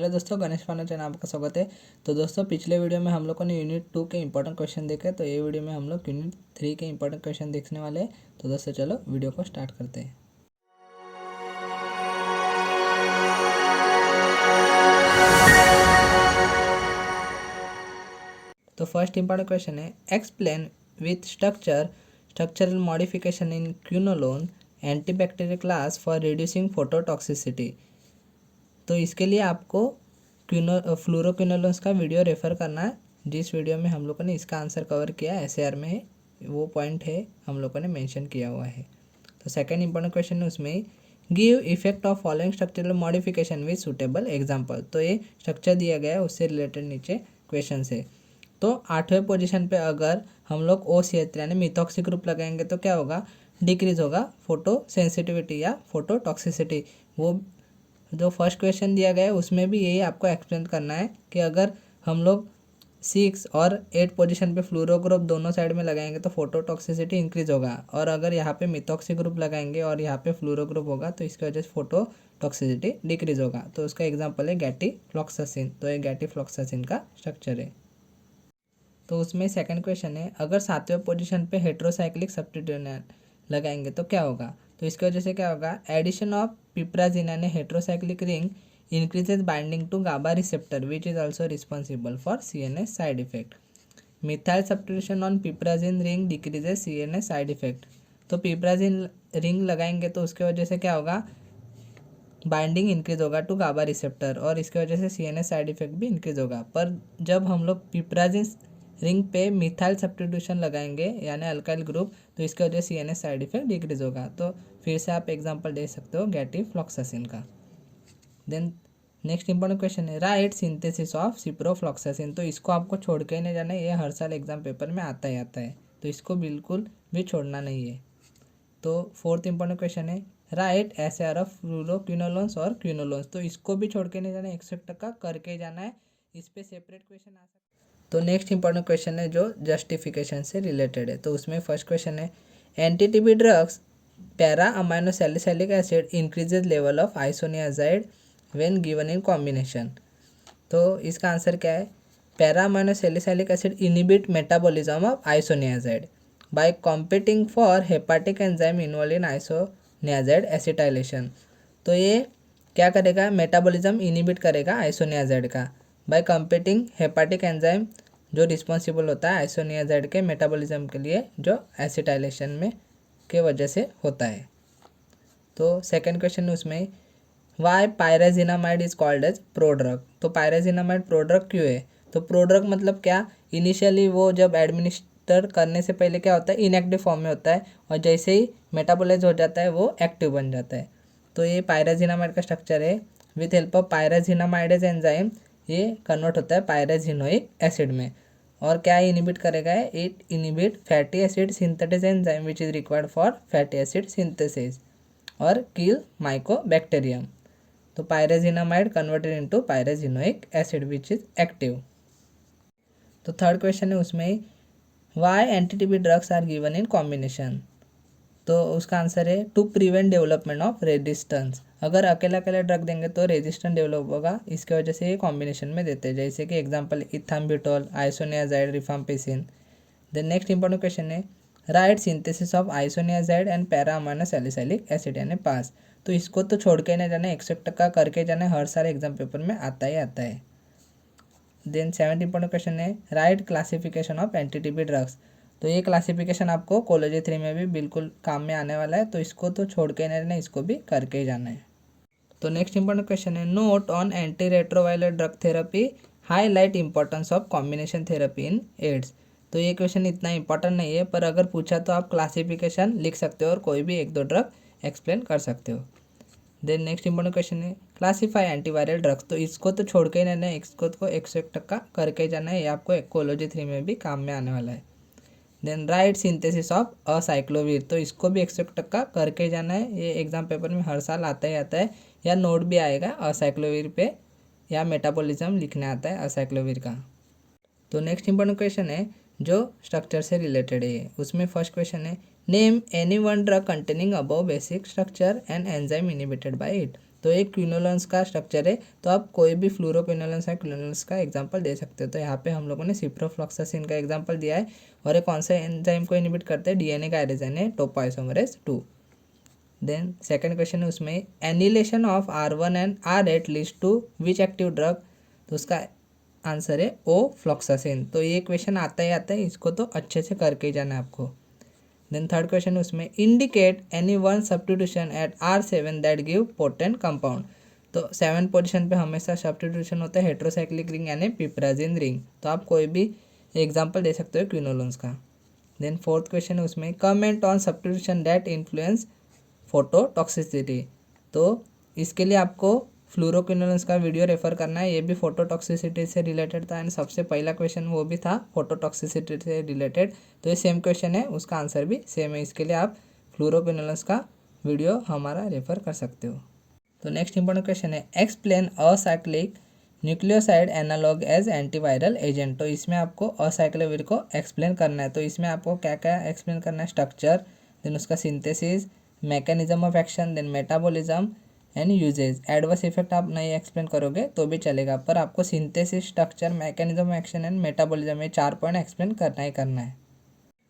Hello दोस्तों, Ganesh Pandey channel आपका स्वागत है। तो दोस्तों, पिछले वीडियो में हम लोग ने यूनिट 2 के इंपॉर्टेंट क्वेश्चन देखे, तो ये वीडियो में हम लोग यूनिट 3 के इंपॉर्टेंट क्वेश्चन देखने वाले हैं। तो दोस्तों चलो वीडियो को स्टार्ट करते हैं। तो फर्स्ट इंपॉर्टेंट क्वेश्चन है, explain with structural modification in quinolone antibacterial class for reducing phototoxicity. तो इसके लिए आपको फ्लोरोक्विनोलोन्स का वीडियो रेफ़र करना है, जिस वीडियो में हम लोगों ने इसका आंसर कवर किया है। एसएआर में वो पॉइंट है, हम लोगों ने मेंशन किया हुआ है। तो सेकंड इंपॉर्टेंट क्वेश्चन है उसमें, give effect of following structural modification with suitable example. तो ये स्ट्रक्चर दिया गया है, उससे रिलेटेड नीचे क्वेश्चन है। तो 8वें पोजीशन पे अगर हम लोग OCH यानी मिथॉक्सी ग्रुप लगाएंगे तो क्या होगा, डिक्रीज होगा फोटो सेंसिटिविटी या फोटो टॉक्सिसिटी। वो जो फर्स्ट क्वेश्चन दिया गया है उसमें भी यही आपको एक्सप्लेन करना है कि अगर हम लोग 6 और 8 पोजीशन पे फ्लोरो ग्रुप दोनों साइड में लगाएंगे तो फोटो टॉक्सिसिटी इंक्रीज होगा, और अगर यहाँ पे मिथॉक्सी ग्रुप लगाएंगे और यहाँ पे फ्लोरो ग्रुप होगा तो इसकी वजह से फोटो टॉक्सिसिटी डिक्रीज होगा। तो उसका एग्जाम्पल है गैटिफ्लॉक्सासिन। तो ये गैटिफ्लॉक्सासिन का स्ट्रक्चर है। तो उसमें सेकंड क्वेश्चन है, अगर 7वें पोजीशन पे हेट्रोसाइक्लिक सब्स्टिट्यूशन लगाएंगे तो क्या होगा। तो इसकी वजह से क्या होगा, एडिशन ऑफ पिप्राजिन यानी heterocyclic ring increases binding to GABA receptor which is also responsible for CNS side effect. Methyl substitution on piperazine ring decreases CNS side effect. तो पिप्राजिन रिंग लगाएंगे तो उसके वजह से क्या होगा, बाइंडिंग इंक्रीज होगा टू गाबा रिसेप्टर, और इसकी वजह से CNS साइड इफेक्ट भी इंक्रीज होगा। पर जब हम लोग पिप्राजिन रिंग पे मिथाइल सब्स्टिट्यूशन लगाएंगे यानी अल्काइल ग्रुप, तो इसकी वजह से CNS साइड इफेक्ट डिक्रीज होगा। तो फिर से आप एग्जांपल दे सकते हो गैटिफ्लॉक्सासिन का। देन नेक्स्ट इंपॉर्टेंट क्वेश्चन है, राइट सिंथेसिस ऑफ सिप्रोफ्लॉक्सासिन। तो इसको आपको छोड़ के नहीं जाना है, ये हर साल एग्जाम पेपर में आता ही आता है, तो इसको बिल्कुल भी छोड़ना नहीं है। तो फोर्थ इंपॉर्टेंट क्वेश्चन है, राइट एसएआर ऑफ फ्लोरोक्विनोलोन्स और क्विनोलोन्स। तो इसको भी छोड़ के नहीं जाना है, 100% करके जाना है। इस पर सेपरेट क्वेश्चन आ सकता है। तो नेक्स्ट इंपॉर्टेंट क्वेश्चन है जो जस्टिफिकेशन से रिलेटेड है। तो उसमें फर्स्ट क्वेश्चन है, anti drugs para amino salicylic acid increases level of isoniazid when given in combination. तो इसका आंसर क्या है, para amino salicylic acid inhibit metabolism of isoniazid by competing for hepatic enzyme involve in isoniazid acetylation. तो ये क्या करेगा, metabolism inhibit करेगा isoniazid का बाय कॉम्पिटिंग हेपाटिक एंजाइम जो रिस्पॉन्सिबल होता है आइसोनियाजाइड के मेटाबॉलिज्म के लिए, जो एसिटाइलेशन में के वजह से होता है। तो सेकंड क्वेश्चन है उसमें, why pyrazinamide is called as prodrug. तो पायराजिनामाइड प्रोड्रग क्यों है। तो प्रोड्रग मतलब क्या, इनिशियली वो जब एडमिनिस्टर करने से पहले क्या होता है, इनएक्टिव फॉर्म में होता है, और जैसे ही मेटाबोलाइज हो जाता है वो एक्टिव बन जाता है। तो ये पायराजिनामाइड का स्ट्रक्चर है। With help of pyrazinamidase enzyme ये कन्वर्ट होता है पायराजिनोइक एसिड में, और क्या इनिबिट करेगा, it inhibit fatty acid synthesis enzyme which is required for fatty acid synthesis और किल माइकोबैक्टीरियम। तो pyrazinamide converted into pyrazinoic acid which is active. तो थर्ड क्वेश्चन है उसमें, why anti drugs are given in combination. तो उसका answer है to prevent development of resistance. अगर अकेला अकेला ड्रग देंगे तो रेजिस्टेंस डेवलप होगा, इसके वजह से ये कॉम्बिनेशन में देते हैं, जैसे कि example ethambutol, isoniazid, rifampicin. Then next important question है, write synthesis of isoniazid and para amino salicylic acid यानी पास। तो इसको तो छोड़ के नहीं जाना है, 100% करके जाना है, हर साल एग्जाम पेपर में आता ही आता है। देन सेवेंथ इंपॉर्टेंट क्वेश्चन है, राइट क्लासिफिकेशन ऑफ एंटी-TB ड्रग्स। तो ये क्लासिफिकेशन आपको कॉलेज 3 में भी बिल्कुल काम में आने वाला है, तो इसको तो छोड़ के नहीं रहना, इसको भी करके ही जाना है। तो नेक्स्ट इंपॉर्टेंट क्वेश्चन है, note on anti retroviral drug therapy highlight importance of combination therapy in AIDS. तो ये क्वेश्चन इतना इंपॉर्टेंट नहीं है, पर अगर पूछा तो आप क्लासिफिकेशन लिख सकते हो और कोई भी 1-2 ड्रग एक्सप्लेन कर सकते हो। देन नेक्स्ट इंपॉर्टेंट क्वेश्चन है, क्लासीफाई एंटीवायरल ड्रग्स। तो इसको तो छोड़ के ही रहना है, इसको तो 100% करके जाना है, ये आपको कोलॉजी 3 में भी काम में आने वाला है। Then write synthesis of acyclovir. तो इसको भी 100% करके जाना है, ये एग्जाम पेपर में हर साल आता ही आता है, या नोट भी आएगा असाइक्लोवीर पे, या मेटाबॉलिज्म लिखने आता है असाइक्लोवीर का। तो नेक्स्ट इंपॉर्टेंट क्वेश्चन है जो स्ट्रक्चर से रिलेटेड है। उसमें फर्स्ट क्वेश्चन है, name any one drug containing above basic structure and enzyme inhibited by it. तो एक क्विनोलोन्स का स्ट्रक्चर है, तो आप कोई भी फ्लोरोक्विनोलोन्स या क्विनोलोन्स का एग्जांपल दे सकते हो। तो यहाँ पे हम लोगों ने सिप्रोफ्लॉक्सासिन का एग्जांपल दिया है, और ये कौन सा एंजाइम को इनहिबिट करते हैं, डीएनए का एडिशन है टोपोआइसोमरेज 2। देन सेकंड क्वेश्चन है उसमें annulation of R1 and R8 leads to which active drug, तो उसका आंसर है ओ फ्लॉक्सासिन। तो ये क्वेश्चन आता है, इसको तो अच्छे से करके ही जाना है आपको। देन थर्ड क्वेश्चन है उसमें indicate any one substitution at R7 that give potent compound. तो 7 पोजीशन पे हमेशा सब्स्टिट्यूशन होता है हेट्रोसाइक्लिक रिंग यानी पिपराजिन रिंग। तो आप कोई भी एग्जांपल दे सकते हो क्विनोलोन्स का। देन फोर्थ क्वेश्चन है उसमें comment on substitution that influence phototoxicity. तो इसके लिए आपको फ्लोरोक्विनोलोन्स का वीडियो रेफर करना है, ये भी फोटोटॉक्सिसिटी से रिलेटेड था, एंड सबसे पहला क्वेश्चन वो भी था फोटोटॉक्सिसिटी से रिलेटेड। तो ये सेम क्वेश्चन है, उसका आंसर भी सेम है। इसके लिए आप फ्लोरोक्विनोलोन्स का वीडियो हमारा रेफर कर सकते हो। तो नेक्स्ट इंपॉर्टेंट क्वेश्चन है explain acyclic nucleoside analogue as antiviral agent. तो इसमें आपको असाइक्लोविर को एक्सप्लेन करना है। तो इसमें आपको क्या क्या एक्सप्लेन करना है, स्ट्रक्चर, देन उसका synthesis, mechanism of action, then metabolism and usages. Adverse effect आप नहीं एक्सप्लेन करोगे तो भी चलेगा, पर आपको synthesis, structure, mechanism of action and metabolism, ये 4 पॉइंट एक्सप्लेन करना ही करना है।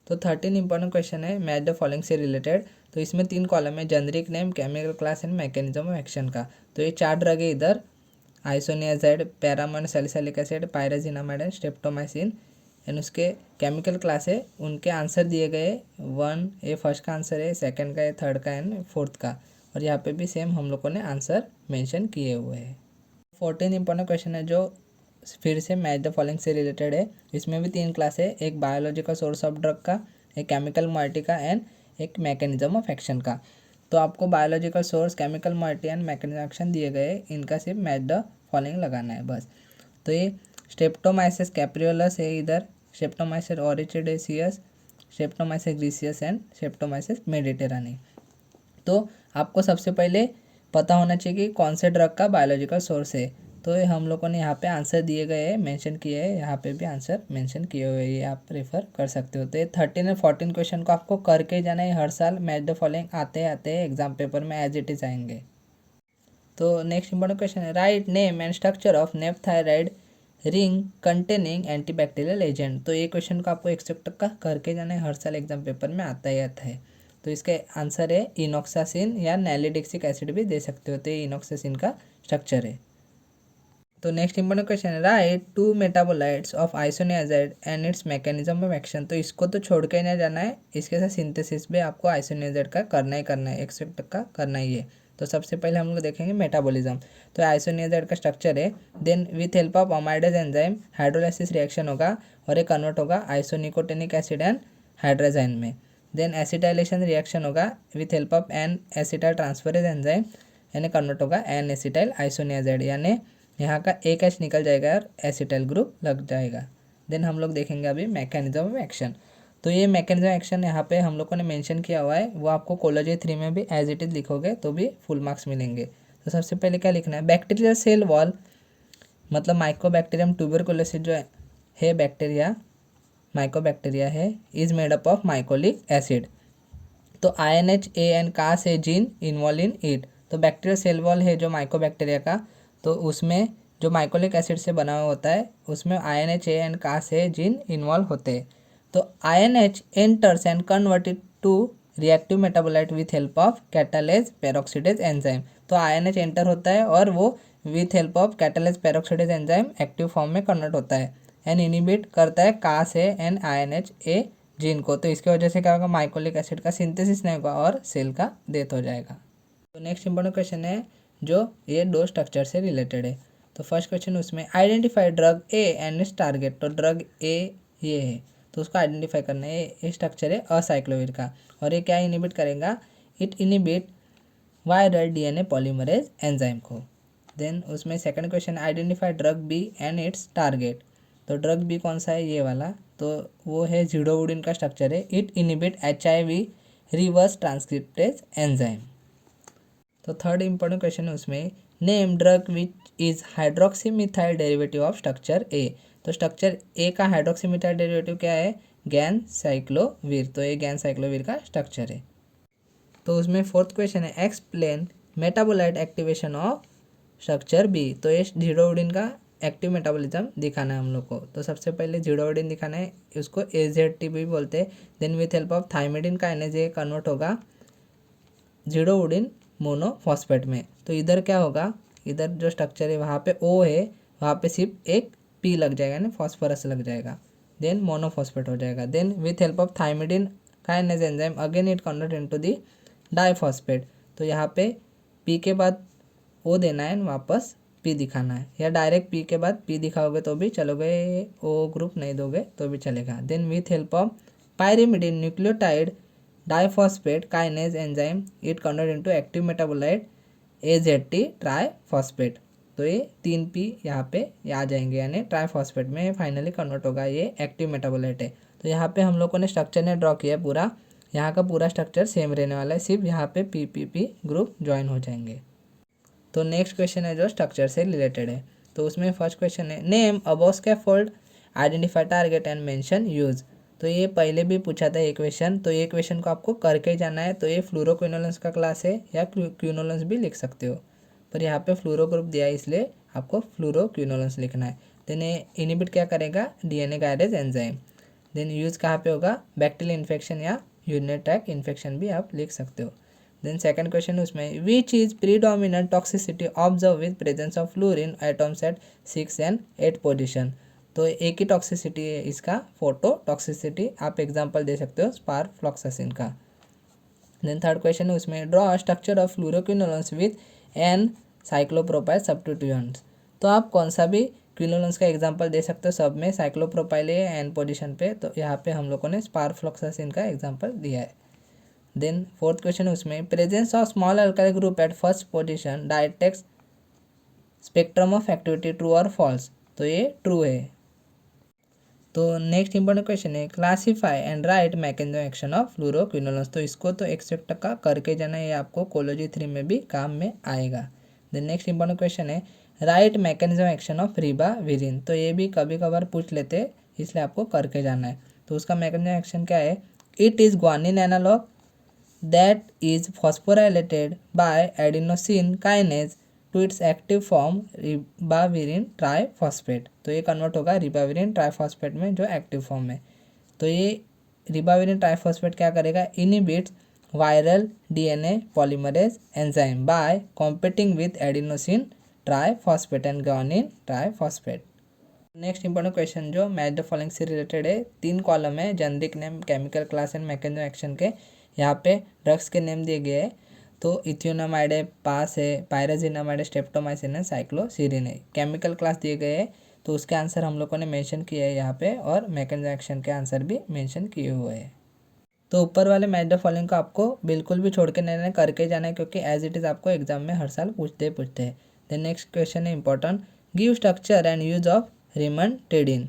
तो 13 इंपॉर्टेंट क्वेश्चन है मैच द फॉलोइंग से रिलेटेड। तो इसमें 3 कॉलम है, generic name, chemical class and mechanism of action का। तो ये 4 ड्रग है इधर, isoniazid, para amino salicylic acid, pyrazinamide and streptomycin, and उसके केमिकल क्लास है, उनके आंसर दिए गए 1, ये फर्स्ट का आंसर है, सेकंड का है, थर्ड का एंड फोर्थ का, और यहाँ पे भी सेम हम लोगों ने आंसर मेंशन किए हुए हैं। 14 इंपॉर्टेंट क्वेश्चन है जो फिर से मैच द फॉलोइंग से रिलेटेड है। इसमें भी 3 क्लास है, एक बायोलॉजिकल सोर्स ऑफ ड्रग का, एक केमिकल मॉइटी का एंड एक मैकेनिज्म ऑफ एक्शन का। तो आपको biological source, chemical moiety and mechanism action दिए गए, इनका सिर्फ मैच द फॉलोइंग लगाना है बस। तो ये स्ट्रेप्टोमाइसिस कैप्रियोलस है इधर, स्ट्रेप्टोमाइसिस ओरिचिडेसियस, स्ट्रेप्टोमाइसिस ग्रीसियस एंड स्ट्रेप्टोमाइसिस मेडिटेरानी। तो आपको सबसे पहले पता होना चाहिए कि कौन से ड्रग का बायोलॉजिकल सोर्स है। तो ये हम लोगों ने यहाँ पे आंसर दिए गए हैं, मेंशन किए हैं, यहाँ पे भी आंसर मेंशन किए हुए हैं, ये आप रेफर कर सकते हो। तो ये 13 और 14 क्वेश्चन को आपको करके जाना है, हर साल मैच द फॉलोइंग आते आते एग्जाम पेपर में एज इट इज आएंगे। तो नेक्स्ट इंपॉर्टेंट क्वेश्चन है right name and structure of naphthyridine ring containing antibacterial agent. तो ये क्वेश्चन को आपको 100 का करके जाना है, हर साल एग्जाम पेपर में आता ही आता है। तो इसके आंसर है इनॉक्सासिन या नैलिडिक्सिक एसिड भी दे सकते हो, तो ये इनॉक्सासिन का स्ट्रक्चर है। तो नेक्स्ट इंपॉर्टेंट क्वेश्चन है right 2 metabolites of isoniazid and it's mechanism of action. तो इसको तो छोड़ के नहीं जाना है, इसके साथ सिंथेसिस भी आपको आइसोनियाजाइड का करना ही करना है, 100 करना ही है। तो सबसे पहले हम लोग देखेंगे मेटाबॉलिज्म। तो आइसोनियाजाइड का स्ट्रक्चर है, then with help of amidase enzyme hydrolysis reaction होगा और ये कन्वर्ट होगा आइसोनिकोटिनिक एसिड एंड हाइड्राजाइन में। देन एसिटाइलेशन रिएक्शन होगा with help of N acetyl transferase enzyme, यानी कन्वर्ट होगा एन एसिटाइल आइसोनियाजाइड, यानी यहाँ का एक एच निकल जाएगा और एसिटाइल ग्रुप लग जाएगा। देन हम लोग देखेंगे अभी मैकेनिज्म ऑफ एक्शन। तो ये मैकेनिज्म एक्शन यहाँ पे हम लोगों ने मेंशन किया हुआ है, वो आपको कोलॉजी 3 में भी एज इट इज लिखोगे तो भी फुल मार्क्स मिलेंगे। तो सबसे पहले क्या लिखना है, बैक्टीरियल सेल वॉल मतलब माइकोबैक्टीरियम ट्यूबरकुलोसिस जो है बैक्टीरिया, माइकोबैक्टीरिया है, is made up of mycolic acid. तो INHAN का से जीन इन्वॉल्व इन इट। तो बैक्टीरियल सेल वॉल है जो माइकोबैक्टीरिया का, तो उसमें जो माइकोलिक एसिड से बना हुआ होता है उसमें INHAN का से जीन इन्वॉल्व होते हैं। तो INH enters and converted to reactive metabolite with help of catalase peroxidase enzyme. तो INH एंटर होता है और वो with help of catalase peroxidase enzyme active form में कन्वर्ट होता है एंड इनिबिट करता है का से एन INHA जीन को। तो इसकी वजह से क्या होगा, माइकोलिक एसिड का सिंथेसिस नहीं होगा और सेल का डेथ हो जाएगा। तो नेक्स्ट इंपॉर्टेंट क्वेश्चन है जो ये 2 स्ट्रक्चर से रिलेटेड है। तो फर्स्ट क्वेश्चन उसमें identify drug A and its target. तो ड्रग ए ये है तो उसको आइडेंटिफाई करना है। ये स्ट्रक्चर है असाइक्लोविर का और ये क्या इनिबिट करेगा, it inhibit viral DNA polymerase enzyme को। देन उसमें second question identify drug B and its target. तो ड्रग बी कौन सा है, ये वाला, तो वो है जीडोवुडिन का स्ट्रक्चर है, it inhibit HIV reverse transcriptase enzyme. तो थर्ड इंपॉर्टेंट क्वेश्चन है उसमें name drug which is hydroxy methyl derivative of structure A. तो स्ट्रक्चर ए का हाइड्रोक्सी मिथाइल डेरिवेटिव क्या है, गैन साइक्लोवीर। तो ये गैन साइक्लोवीर का स्ट्रक्चर है। तो उसमें फोर्थ क्वेश्चन है explain metabolite activation of structure B. तो ये जीरोडिन का एक्टिव मेटाबॉलिज्म दिखाना है हम लोग को। तो सबसे पहले जीरोडिन दिखाना है, उसको AZT भी बोलते हैं। Then with help of thymidine kinase ये कन्वर्ट होगा जीरोडिन मोनोफॉस्फेट में। तो इधर क्या होगा, इधर जो स्ट्रक्चर है वहाँ पे O है, वहाँ पे सिर्फ एक P लग जाएगा, यानी फॉस्फोरस लग जाएगा, देन मोनोफॉस्फेट हो जाएगा। Then with help of thymidine kinase enzyme again it convert into the diphosphate. तो यहाँ पे P के बाद O देना है, वापस P दिखाना है, या डायरेक्ट P के बाद P दिखाओगे तो भी चलोगे, O ग्रुप नहीं दोगे तो भी चलेगा। Then with help of pyrimidine nucleotide diphosphate kinase enzyme it convert into active metabolite AZT triphosphate. तो ये 3P यहाँ पे आ जाएंगे, यानी ट्राइफॉस्फेट में फाइनली कन्वर्ट होगा, ये एक्टिव मेटाबोलाइट है। तो यहाँ पे हम लोगों ने स्ट्रक्चर ने ड्रॉ किया पूरा, यहाँ का पूरा स्ट्रक्चर सेम रहने वाला है, सिर्फ यहाँ पे PPP ग्रुप ज्वाइन हो जाएंगे। तो नेक्स्ट क्वेश्चन है जो स्ट्रक्चर से रिलेटेड है। तो उसमें फर्स्ट क्वेश्चन है name above scaffold, identify target and mention use. तो ये पहले भी पूछा था ये क्वेश्चन, तो ये क्वेश्चन को आपको करके जाना है। तो ये फ्लोरोक्विनोलेंस का क्लास है, या क्विनोलेंस भी लिख सकते हो, पर यहाँ पे फ्लोरो ग्रुप दिया है इसलिए आपको फ्लोरोक्विनोलेंस लिखना है। देन ये इनिबिट क्या करेगा, DNA गाइडेज एंजाइम। देन यूज कहाँ पे होगा, बैक्टीरियल इन्फेक्शन या यूरिनरी ट्रैक्ट इन्फेक्शन भी आप लिख सकते हो। देन सेकंड क्वेश्चन उसमें which is predominant toxicity observe with presence of fluorine atoms at 6 and 8 position. तो एक ही टॉक्सिसिटी है इसका, फोटो टॉक्सिसिटी, आप एग्जांपल दे सकते हो स्पारफ्लॉक्सासिन का। देन थर्ड क्वेश्चन है उसमें draw structure of fluoroquinolones with N cyclopropyl substituents. तो आप कौन सा भी क्विनोलेंस का एग्जांपल दे सकते हो, सब में साइक्लोप्रोपाइल है एन पोजीशन पे, तो यहाँ पे हम लोगों ने स्पारफ्लॉक्सासिन का एग्जांपल दिया है। देन फोर्थ क्वेश्चन है उसमें presence of small alkyl group at first position dictates spectrum of activity, true और फॉल्स। तो ये ट्रू है। तो नेक्स्ट इंपॉर्टेंट क्वेश्चन है classify and write mechanism action of fluoroquinolones. तो इसको तो 100% करके जाना, ये आपको कोलोजी 3 में भी काम में आएगा। देन नेक्स्ट इंपॉर्टेंट क्वेश्चन है right mechanism action of ribavirin. तो ये भी कभी कभार पूछ लेते, इसलिए आपको करके जाना है। तो उसका मैकेनिज्म एक्शन क्या है, it is guanine analogue that is phosphorylated by adenosine kinase to its active form ribavirin triphosphate। तो ये कन्वर्ट होगा रिबाविरिन ट्राइफॉस्फेट में जो एक्टिव फॉर्म है। तो ये रिबाविरिन ट्राइफॉस्फेट क्या करेगा, inhibits viral DNA polymerase enzyme by competing with adenosine triphosphate and guanine triphosphate. Next important question जो मैच द फॉलोइंग से रिलेटेड है, 3 कॉलम है, generic name, chemical class and mechanism action के। यहाँ पे ड्रग्स के नेम दिए गए हैं, तो इथियोनामाइड है, पास है, पायराजिनामाइड है, स्ट्रेप्टोमाइसिन है, साइक्लोसीरिन है। केमिकल क्लास दिए गए हैं, तो उसके आंसर हम लोगों ने मेंशन किए हैं यहाँ पे, और मैकेनिज्म एक्शन के आंसर भी मेंशन किए हुए हैं। तो ऊपर वाले मैच द फॉलोइंग को आपको बिल्कुल भी छोड़ के नहीं रहना, करके जाना है, क्योंकि एज इट इज़ आपको एग्जाम में हर साल पूछते हैं। देन नेक्स्ट क्वेश्चन है important, give structure and use of rimantadine.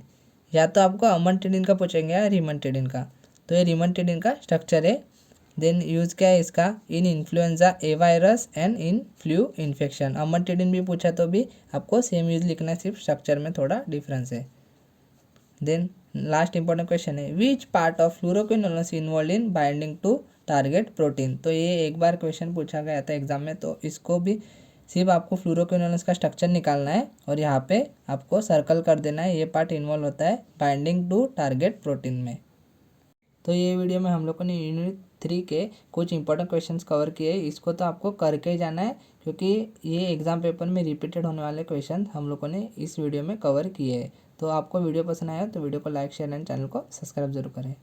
या तो आपको अमनटेडिन का पूछेंगे या रिमनटेडिन का। तो ये रिमनटेडिन का स्ट्रक्चर है। देन यूज़ क्या है इसका, in influenza A virus and in flu infection. Amantadine भी पूछा तो भी आपको सेम यूज लिखना है, सिर्फ स्ट्रक्चर में थोड़ा डिफरेंस है। देन लास्ट इंपॉर्टेंट क्वेश्चन है which part of fluoroquinolones involve in binding to target protein. तो ये एक बार क्वेश्चन पूछा गया था एग्जाम में, तो इसको भी सिर्फ आपको फ्लोरोक्विनोलेंस का स्ट्रक्चर निकालना है, और यहाँ पे आपको सर्कल कर देना है, ये पार्ट इन्वॉल्व होता है बाइंडिंग टू टारगेट प्रोटीन में। तो ये वीडियो में हम लोग ने यूनिट 3 के कुछ इंपॉर्टेंट क्वेश्चंस कवर किए। इसको तो आपको करके जाना है, क्योंकि ये एग्जाम पेपर में रिपीटेड होने वाले क्वेश्चन हम लोगों ने इस वीडियो में कवर किए हैं। तो आपको वीडियो पसंद आया तो वीडियो को लाइक, शेयर एंड चैनल को सब्सक्राइब जरूर करें।